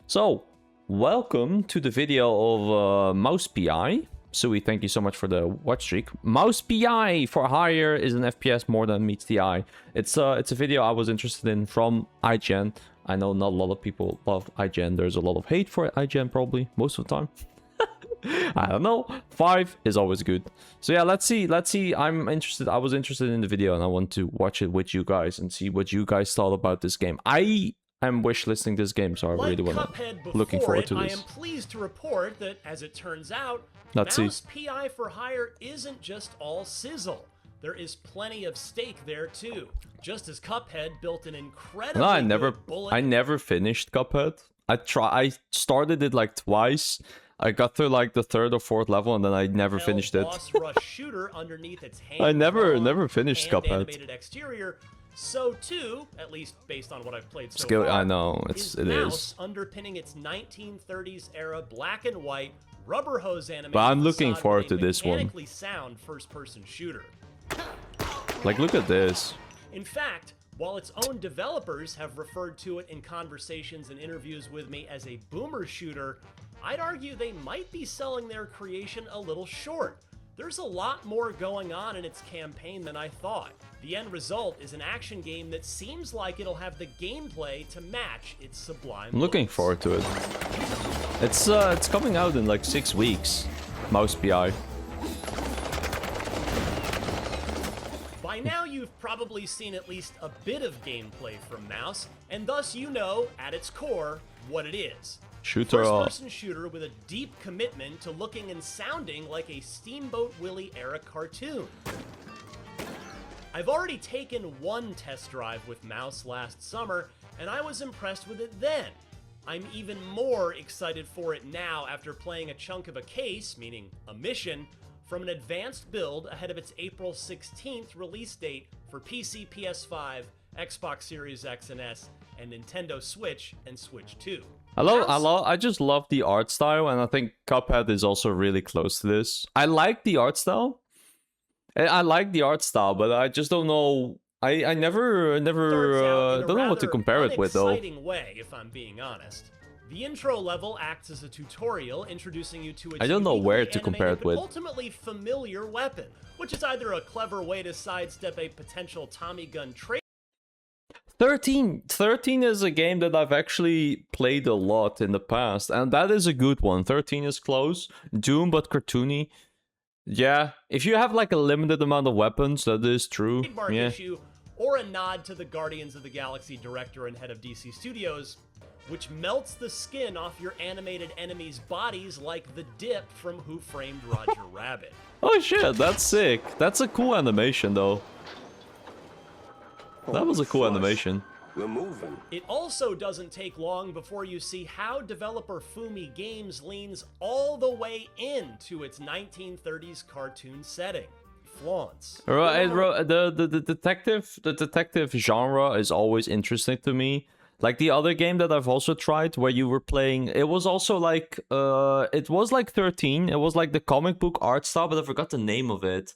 So, welcome to the video of Mouse PI. Sui, thank you so much for the watch streak. Mouse PI for hire is an FPS more than meets the eye. It's a video I was interested in from IGN. I know not a lot of people love IGN. There's a lot of hate for IGN probably most of the time. I don't know. 5 is always good. So yeah, let's see. I'm interested. I was interested in the video and I want to watch it with you guys and see what you guys thought about this game. I'm wishlisting this game, so I really want to. Looking forward to this. I am pleased to report that, as it turns out, Mouse PI for hire isn't just all sizzle. There is plenty of steak there too. Just as Cuphead built an incredibly No, I never finished Cuphead. I started it like twice. I got through like the 3rd or 4th level and then I never finished it. Boss rush shooter underneath its I never finished Cuphead. Animated exterior. So too, at least based on what I've played so far, I know it is underpinning its 1930s era black and white rubber hose animation. But I'm looking forward to this one. Sound first-person shooter. Like, look at this. In fact, while its own developers have referred to it in conversations and interviews with me as a boomer shooter, I'd argue they might be selling their creation a little short. There's a lot more going on in its campaign than I thought. The end result is an action game that seems like it'll have the gameplay to match its sublime I'm looking looks. forward to it. It's coming out in like 6 weeks. Mouse PI. By now you've probably seen at least a bit of gameplay from Mouse, and thus you know, at its core, what it is. Shooter. First-person shooter with a deep commitment to looking and sounding like a Steamboat Willie era cartoon. I've already taken one test drive with Mouse last summer, and I was impressed with it then. I'm even more excited for it now after playing a chunk of a case, meaning a mission, from an advanced build ahead of its April 16th release date for PC, PS5, Xbox Series X and S, and Nintendo Switch and Switch 2. I just love the art style, and I think Cuphead is also really close to this. I like the art style. But I just don't know. I never don't know what to compare it with though. Exciting way, if I'm being honest. The intro level acts as a tutorial introducing you to I don't know where to compare it with. Ultimately familiar weapon, which is either a clever way to sidestep a potential Tommy gun trade. 13 is a game that I've actually played a lot in the past, and that is a good one. 13 is close. Doom, but cartoony. Yeah, if you have like a limited amount of weapons, that is true. Yeah. Issue, or a nod to the Guardians of the Galaxy director and head of DC Studios, which melts the skin off your animated enemies' bodies like the dip from Who Framed Roger Rabbit. Oh shit, that's sick. That's a cool animation though. That was a cool animation. We're moving. It also doesn't take long before you see how developer Fumi Games leans all the way into its 1930s cartoon setting. Flaunts. The detective genre is always interesting to me. Like the other game that I've also tried where you were playing, it was also like it was like 13. It was like the comic book art style, but I forgot the name of it.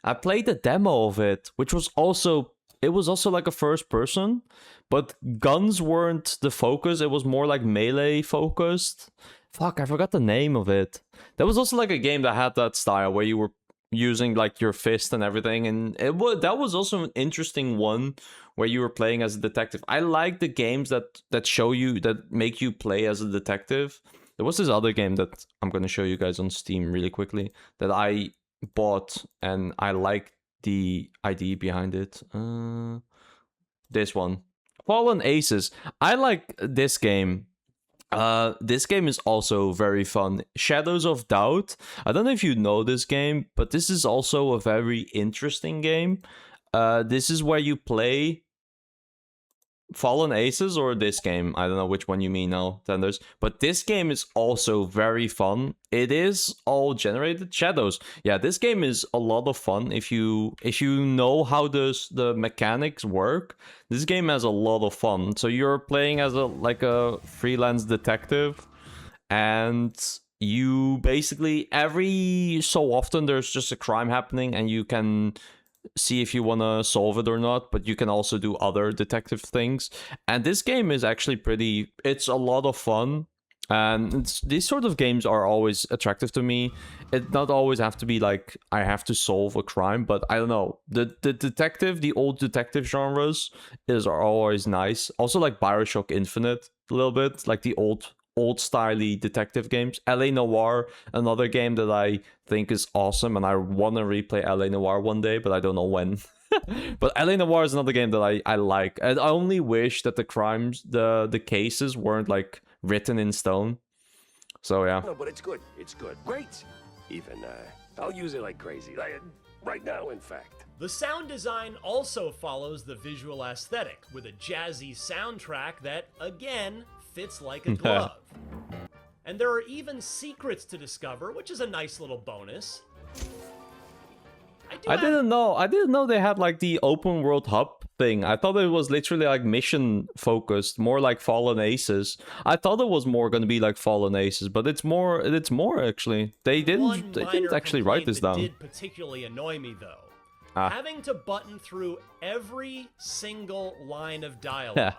I played the demo of it, which was also like a first person, but guns weren't the focus. It was more like melee focused. Fuck, I forgot the name of it. There was also like a game that had that style where you were using like your fist and everything, and that was also an interesting one where you were playing as a detective. I like the games that show you, that make you play as a detective. There was this other game that I'm going to show you guys on Steam really quickly that I bought, and I liked the idea behind it. This one, Fallen Aces. I like this game. This game is also very fun. Shadows of Doubt. I don't know if you know this game, but this is also a very interesting game. This is where you play Fallen Aces or this game. I don't know which one you mean now, Tenders. But this game is also very fun. It is all generated shadows. Yeah, this game is a lot of fun if you know how the mechanics work. This game has a lot of fun. So you're playing as a freelance detective, and you basically every so often there's just a crime happening, and you can see if you want to solve it or not, but you can also do other detective things. And this game is actually pretty, it's a lot of fun. And these sort of games are always attractive to me. It not always have to be like I have to solve a crime, but I don't know. The old detective genres are always nice. Also like BioShock Infinite a little bit, like the old styley detective games. LA Noire, another game that I think is awesome, and I want to replay LA Noire one day, but I don't know when. But LA Noire is another game that I like. And I only wish that the crimes, the cases weren't like written in stone. So yeah. No, but it's good. It's good. Great. Even, I'll use it like crazy. Like, right now, in fact. The sound design also follows the visual aesthetic, with a jazzy soundtrack that, again, fits like a glove. And there are even secrets to discover, which is a nice little bonus. I didn't know they had like the open world hub thing. I thought it was literally like mission focused, more like Fallen Aces. I thought it was more going to be like Fallen Aces, but it's more actually. They didn't actually write this down. Did particularly annoy me though. Having to button through every single line of dialogue.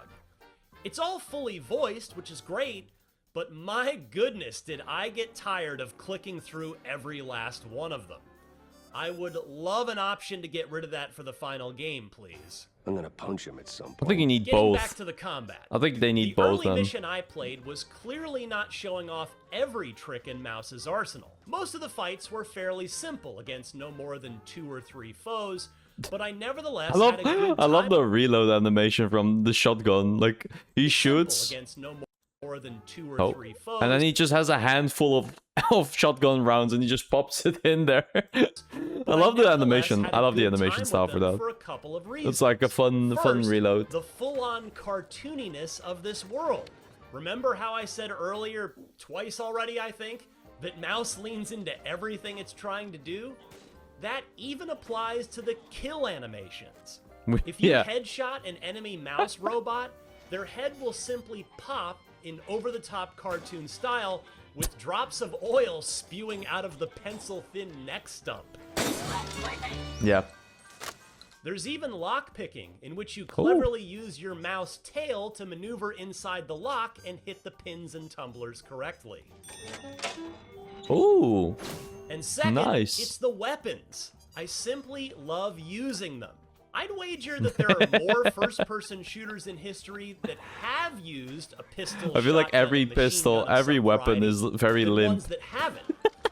It's all fully voiced, which is great, but my goodness, did I get tired of clicking through every last one of them. I would love an option to get rid of that for the final game, please. I'm gonna punch him at some point. I think you need both. Back to the combat. I think they need both. The early mission I played was clearly not showing off every trick in Mouse's arsenal. Most of the fights were fairly simple against no more than 2 or 3 foes, but I nevertheless had a good time. I love the reload animation from the shotgun. Like he shoots against no more than 2 or 3 foes, and then he just has a handful of shotgun rounds and he just pops it in there. I love the animation. I love the animation style for that. For a couple of reasons. It's like a fun reload. The full-on cartooniness of this world. Remember how I said earlier, twice already I think, that Mouse leans into everything it's trying to do? That even applies to the kill animations. If you headshot an enemy mouse robot, their head will simply pop in over-the-top cartoon style with drops of oil spewing out of the pencil-thin neck stump. Yeah. There's even lockpicking, in which you cleverly use your mouse tail to maneuver inside the lock and hit the pins and tumblers correctly. Ooh. And second, it's the weapons. I simply love using them. I'd wager that there are more first-person shooters in history that have used a pistol. I feel like every pistol, every weapon is very limp. Ones that haven't.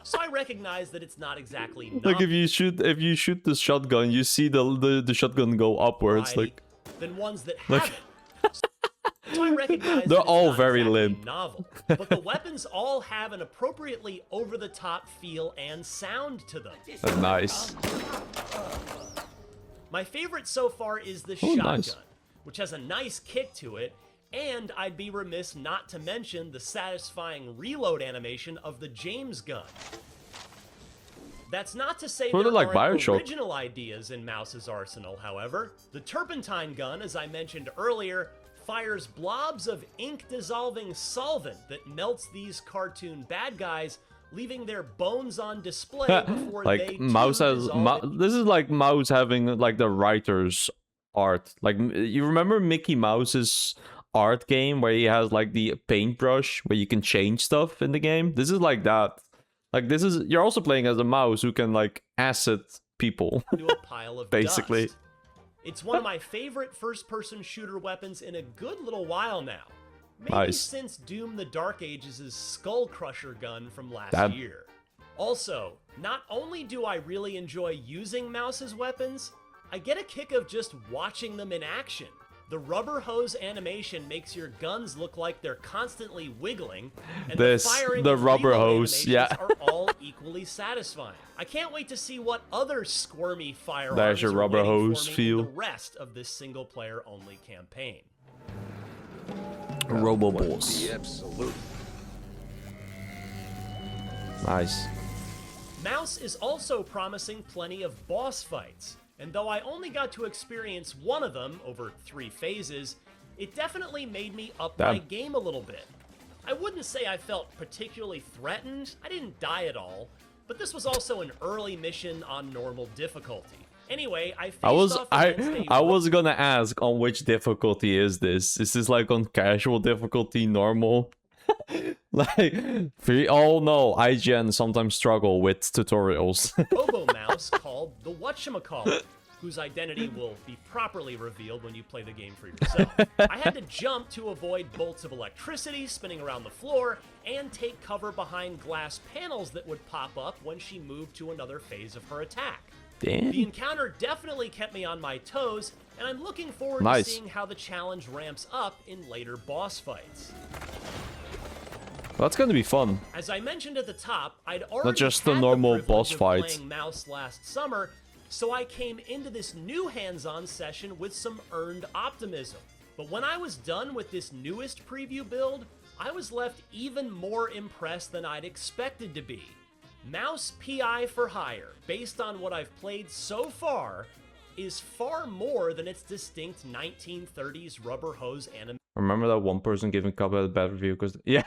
So I recognize that it's not exactly. Like if you shoot the shotgun, you see the shotgun go upwards. Like than ones that haven't. So I recognize they're all very limp. Novel, but the weapons all have an appropriately over-the-top feel and sound to them. That's nice. My favorite so far is the shotgun, which has a nice kick to it, and I'd be remiss not to mention the satisfying reload animation of the James gun. That's not to say there aren't original ideas in Mouse's arsenal, however. The turpentine gun, as I mentioned earlier, fires blobs of ink-dissolving solvent that melts these cartoon bad guys, leaving their bones on display before like they Mouse has this is like Mouse having like the writer's art. Like you remember Mickey Mouse's art game where he has like the paintbrush where you can change stuff in the game? This is like that. Like this is, you're also playing as a mouse who can like acid people. Into a pile of basically. Dust. It's one of my favorite first-person shooter weapons in a good little while now. Maybe since Doom the Dark Ages' Skull Crusher gun from last year. Also, not only do I really enjoy using Mouse's weapons, I get a kick of just watching them in action. The rubber hose animation makes your guns look like they're constantly wiggling, and the rubber hose, are all equally satisfying. I can't wait to see what other squirmy firearms There's your rubber hose feel. In the rest of this single-player only campaign. Robo-Balls. Absolute. Nice. Mouse is also promising plenty of boss fights, and though I only got to experience one of them over 3 phases, it definitely made me up my game a little bit. I wouldn't say I felt particularly threatened, I didn't die at all, but this was also an early mission on normal difficulty. Anyway, I faced I was off against I was gonna ask on which difficulty is this? Is this like on casual difficulty, normal? Like oh no, IGN sometimes struggle with tutorials. Robo Mouse called the Whatchamacallit, whose identity will be properly revealed when you play the game for yourself. I had to jump to avoid bolts of electricity spinning around the floor and take cover behind glass panels that would pop up when she moved to another phase of her attack. Damn. The encounter definitely kept me on my toes, and I'm looking forward Nice. to seeing how the challenge ramps up in later boss fights. That's gonna be fun. As I mentioned at the top, I'd already just had the normal privilege boss of fight. playing Mouse last summer, so I came into this new hands-on session with some earned optimism. But when I was done with this newest preview build, I was left even more impressed than I'd expected to be. Mouse PI for Hire, based on what I've played so far, is far more than its distinct 1930s rubber hose anime. Remember that one person giving Cuphead a bad review because yeah,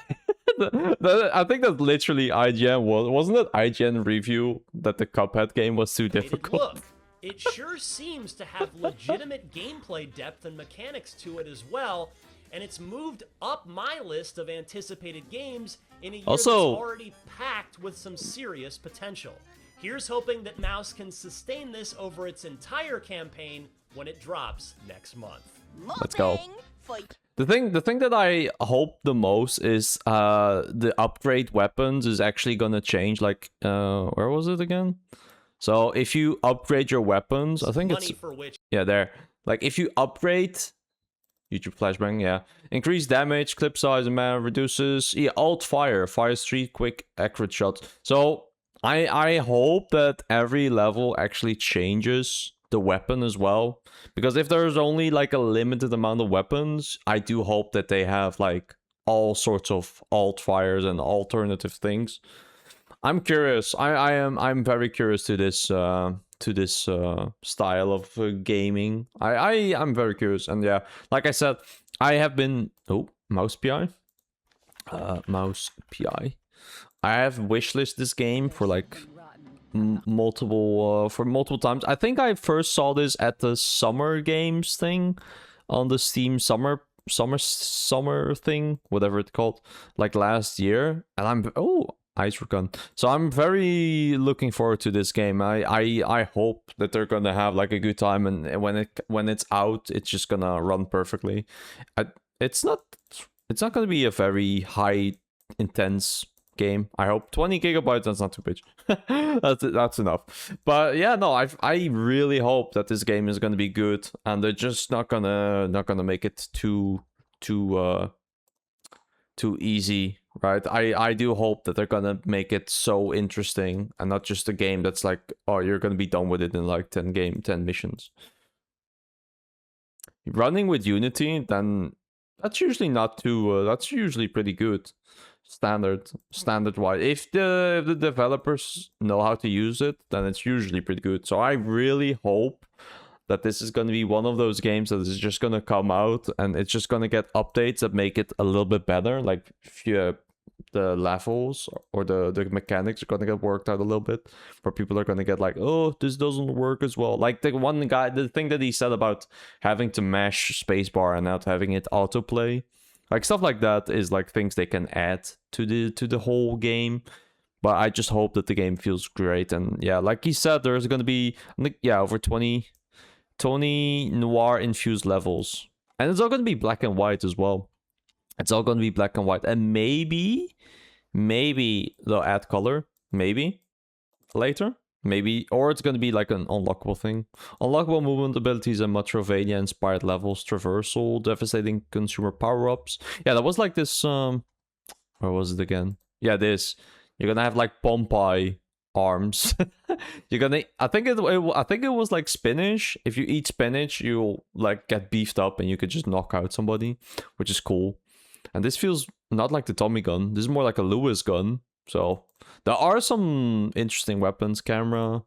I think that's literally IGN wasn't it IGN review that the Cuphead game was too difficult. Look, it sure seems to have legitimate gameplay depth and mechanics to it as well, and it's moved up my list of anticipated games in a year that's already packed with some serious potential. Here's hoping that Mouse can sustain this over its entire campaign when it drops next month. Let's go. The thing that I hope the most is the upgrade weapons is actually gonna change. Like where was it again? So if you upgrade your weapons, I think Money it's for which yeah there. Like if you upgrade YouTube flashbang, yeah, increase damage, clip size, and mana reduces. Yeah, alt fire, fire street, quick, accurate shots. So I hope that every level actually changes the weapon as well, because if there's only like a limited amount of weapons, I do hope that they have like all sorts of alt fires and alternative things. I'm curious. I'm very curious to this style of gaming. I'm very curious, and yeah, like I said, I have been mouse PI. Mouse PI. I have wishlist this game for like multiple times. I think I first saw this at the summer games thing on the Steam summer thing, whatever it's called, like last year, and I'm Ice Recon. So I'm very looking forward to this game. I hope that they're gonna have like a good time, and when it's out, it's just gonna run perfectly. It's not gonna be a very high intense game. I hope 20 gigabytes. That's not too much. that's enough. But yeah, no, I really hope that this game is gonna be good, and they're just not gonna make it too easy, right? I do hope that they're gonna make it so interesting and not just a game that's like, oh, you're gonna be done with it in like 10 missions. Running with Unity, then that's usually not too that's usually pretty good. Standard wise, if the developers know how to use it, then it's usually pretty good. So I really hope that this is going to be one of those games that is just going to come out and it's just going to get updates that make it a little bit better. Like if you, the levels or the mechanics are going to get worked out a little bit, where people are going to get like, oh, this doesn't work as well. Like the thing that he said about having to mash spacebar and not having it autoplay. Like stuff like that is like things they can add to the whole game. But I just hope that the game feels great. And yeah, like he said, there's going to be, over 20 noir infused levels. And it's all going to be black and white as well. It's all going to be black and white. And maybe they'll add color. Maybe later. Maybe, or it's going to be like an unlockable thing. Unlockable movement abilities and Metroidvania-inspired levels, traversal, devastating consumer power-ups. Yeah, that was like this, where was it again? Yeah, this. You're going to have like Pompeii arms. You're going to, I think it was like spinach. If you eat spinach, you'll like get beefed up and you could just knock out somebody, which is cool. And this feels not like the Tommy gun. This is more like a Lewis gun. So there are some interesting weapons. Camera.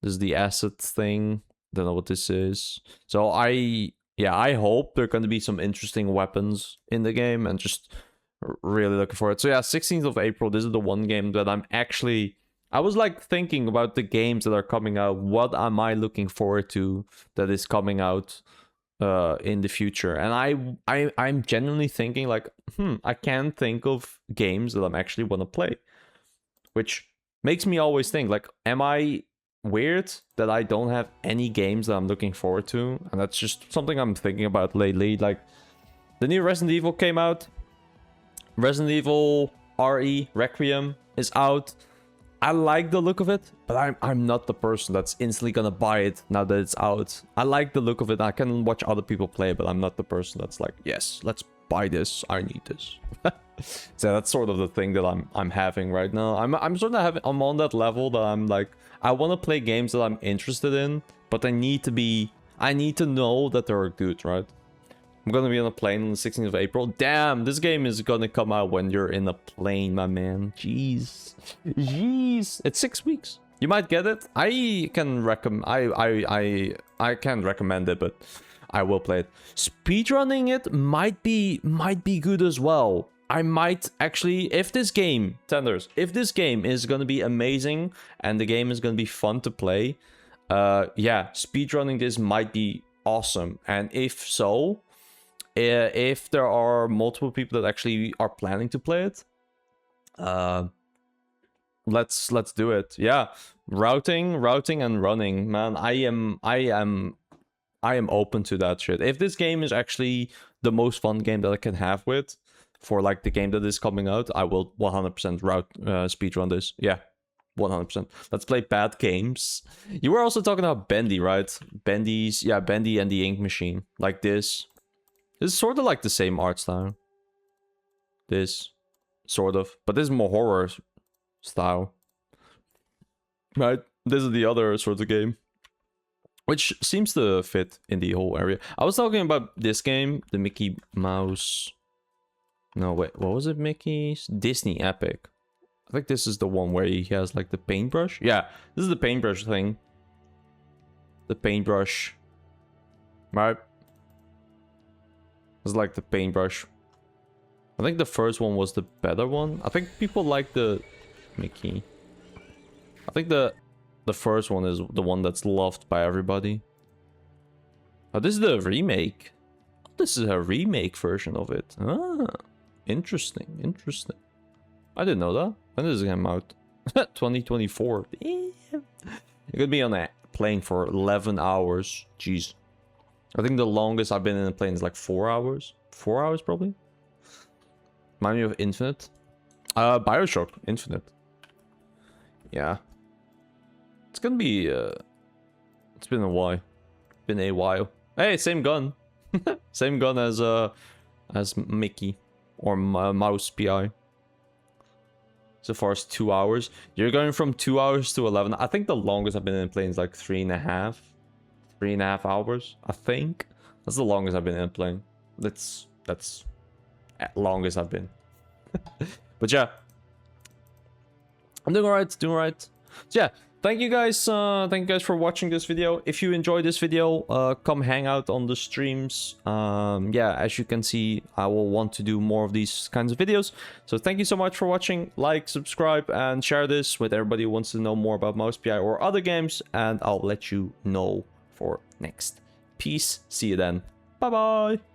This is the acid thing. Don't know what this is. So I hope there are going to be some interesting weapons in the game, and just really looking for it. So yeah, 16th of April. This is the one game that I'm actually I was like thinking about the games that are coming out. What am I looking forward to that is coming out in the future? And I'm genuinely thinking like, I can't think of games that I'm actually want to play, which makes me always think like, am I weird that I don't have any games that I'm looking forward to? And that's just something I'm thinking about lately. Like, the new Resident Evil came out. Resident Evil RE Requiem is out. I like the look of it, but I'm not the person that's instantly gonna buy it now that it's out. I like the look of it. I can watch other people play, but I'm not the person that's like, yes, let's buy this. I need this. So that's sort of the thing that I'm having right now. I'm sort of having, I'm on that level that I'm like, I want to play games that I'm interested in, but I need to know that they're good, right? I'm gonna be on a plane on the 16th of April. Damn, this game is gonna come out when you're in a plane, my man. Jeez. It's 6 weeks. You might get it. I can recommend. I can't recommend it, but I will play it. Speedrunning it might be good as well. I might actually, if this game, Tenders, if this game is gonna be amazing and the game is gonna be fun to play, yeah, speedrunning this might be awesome. And if so, if there are multiple people that actually are planning to play it, let's do it. Yeah, routing and running, man. I am open to that shit. If this game is actually the most fun game that I can have with for like the game that is coming out, I will 100% speedrun this. Yeah, 100%. Let's play bad games. You were also talking about Bendy, right? Bendy's, yeah, Bendy and the Ink Machine, like this. This is sort of like the same art style. This, sort of. But this is more horror style. Right? This is the other sort of game. Which seems to fit in the whole area. I was talking about this game, the Mickey Mouse... No, wait, what was it, Mickey's? Disney Epic. I think this is the one where he has like the paintbrush. Yeah, this is the paintbrush thing. The paintbrush. Right? It's like the paintbrush. I think the first one was the better one. I think people like the Mickey. I think the first one is the one that's loved by everybody. Oh, this is the remake. This is a remake version of it. Ah, interesting, interesting. I didn't know that. When does it come out? 2024. Damn. It could be on a plane for 11 hours. Jeez. I think the longest I've been in a plane is like 4 hours. 4 hours, probably. Remind me of Infinite. Bioshock Infinite. Yeah. It's gonna be... it's been a while. Been a while. Hey, same gun. Same gun as Mickey. Or Mouse PI. So far as 2 hours. You're going from 2 hours to 11. I think the longest I've been in a plane is like 3.5. 3.5 hours, I think. That's the longest I've been in a plane. That's longest I've been. But yeah, I'm doing alright, So yeah, thank you guys for watching this video. If you enjoyed this video, come hang out on the streams. Yeah, as you can see, I will want to do more of these kinds of videos. So thank you so much for watching. Like, subscribe, and share this with everybody who wants to know more about MousePI or other games, and I'll let you know for next. Peace. See you then. Bye bye.